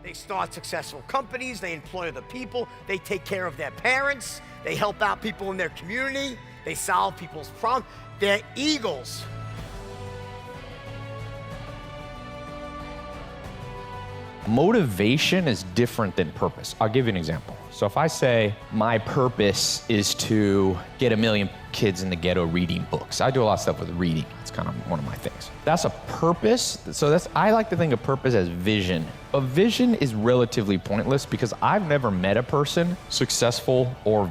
They start successful companies, they employ other people, they take care of their parents, they help out people in their community, they solve people's problems. They're eagles. Motivation is different than purpose. I'll give you an example. So if I say my purpose is to get 1 million kids in the ghetto reading books, I do a lot of stuff with reading. It's kind of one of my things. That's a purpose. So I like to think of purpose as vision. A vision is relatively pointless because I've never met a person, successful or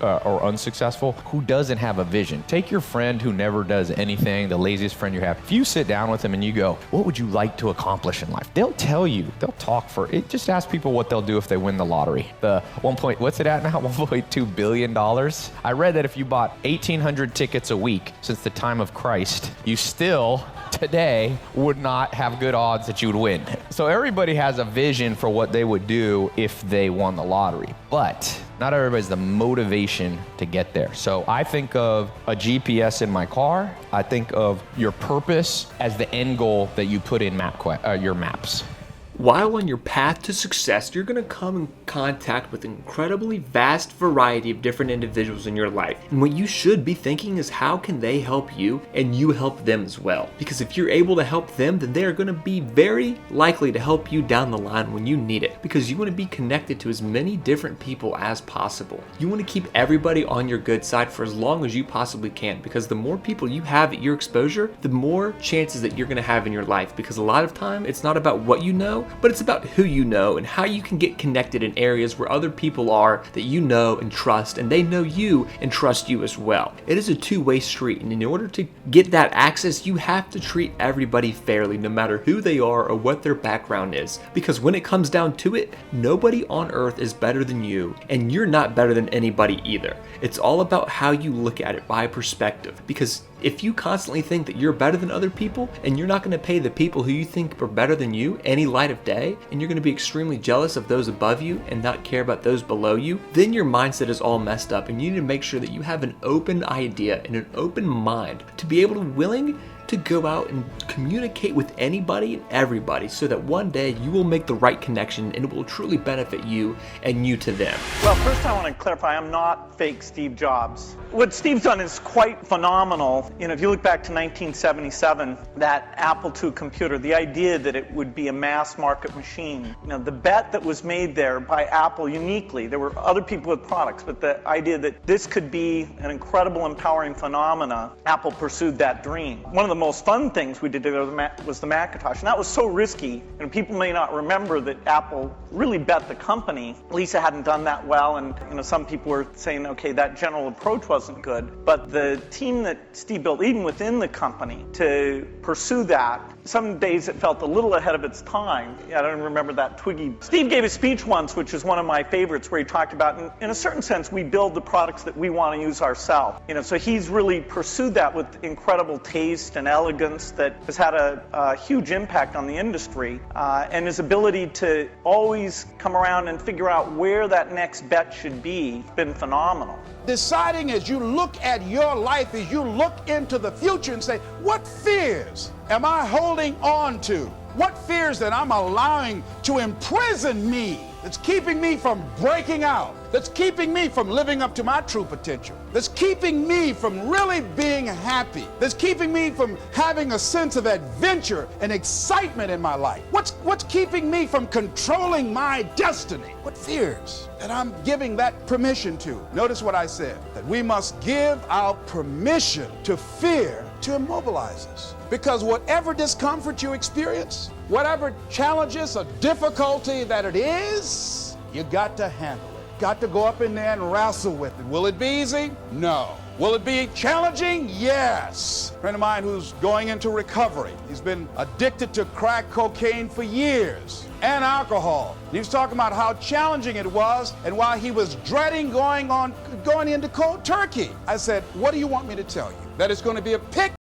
or unsuccessful, who doesn't have a vision. Take your friend who never does anything, the laziest friend you have. If you sit down with them and you go, what would you like to accomplish in life? They'll tell you, they'll talk for it. Just ask people what they'll do if they win the lottery. The what's it at now? $1.2 billion. I read that if you bought 1,800 tickets a week since the time of Christ, you still today would not have good odds that you would win. So everybody has a vision for what they would do if they won the lottery, but not everybody's the motivation to get there. So I think of a GPS in my car. I think of your purpose as the end goal that you put in your maps. While on your path to success, you're going to come in contact with an incredibly vast variety of different individuals in your life. And what you should be thinking is, how can they help you and you help them as well? Because if you're able to help them, then they're going to be very likely to help you down the line when you need it. Because you want to be connected to as many different people as possible. You want to keep everybody on your good side for as long as you possibly can. Because the more people you have at your exposure, the more chances that you're going to have in your life. Because a lot of time, it's not about what you know, but it's about who you know and how you can get connected in areas where other people are that you know and trust, and they know you and trust you as well. It is a two-way street, and in order to get that access, you have to treat everybody fairly, no matter who they are or what their background is. Because when it comes down to it, nobody on earth is better than you, and you're not better than anybody either. It's all about how you look at it by perspective. Because if you constantly think that you're better than other people, and you're not going to pay the people who you think are better than you any light of day, and you're going to be extremely jealous of those above you and not care about those below you, then your mindset is all messed up, and you need to make sure that you have an open idea and an open mind to be able to willing to go out and communicate with anybody and everybody, so that one day you will make the right connection and it will truly benefit you and you to them. Well, first I want to clarify, I'm not fake Steve Jobs. What Steve's done is quite phenomenal. If you look back to 1977, that Apple II computer, the idea that it would be a mass market machine, the bet that was made there by Apple uniquely, there were other people with products, but the idea that this could be an incredible, empowering phenomena, Apple pursued that dream. One of the most fun things we did was the Macintosh, and that was so risky, and people may not remember that Apple really bet the company. Lisa hadn't done that well, and some people were saying, okay, that general approach wasn't good, but the team that Steve built, even within the company, to pursue that, some days it felt a little ahead of its time. I don't remember that Twiggy. Steve gave a speech once, which is one of my favorites, where he talked about, in a certain sense, we build the products that we want to use ourselves. So he's really pursued that with incredible taste and elegance that has had a huge impact on the industry, and his ability to always come around and figure out where that next bet should be has been phenomenal. Deciding as you look at your life, as you look into the future and say, what fears am I holding on to? What fears that I'm allowing to imprison me, that's keeping me from breaking out, that's keeping me from living up to my true potential, that's keeping me from really being happy, that's keeping me from having a sense of adventure and excitement in my life? What's keeping me from controlling my destiny? What fears that I'm giving that permission to? Notice what I said, that we must give out permission to fear to immobilize us. Because whatever discomfort you experience, whatever challenges or difficulty that it is, you got to handle it. Got to go up in there and wrestle with it. Will it be easy? No. Will it be challenging? Yes. A friend of mine who's going into recovery. He's been addicted to crack cocaine for years and alcohol. And he was talking about how challenging it was and why he was dreading going into cold turkey. I said, what do you want me to tell you? That it's going to be a picnic?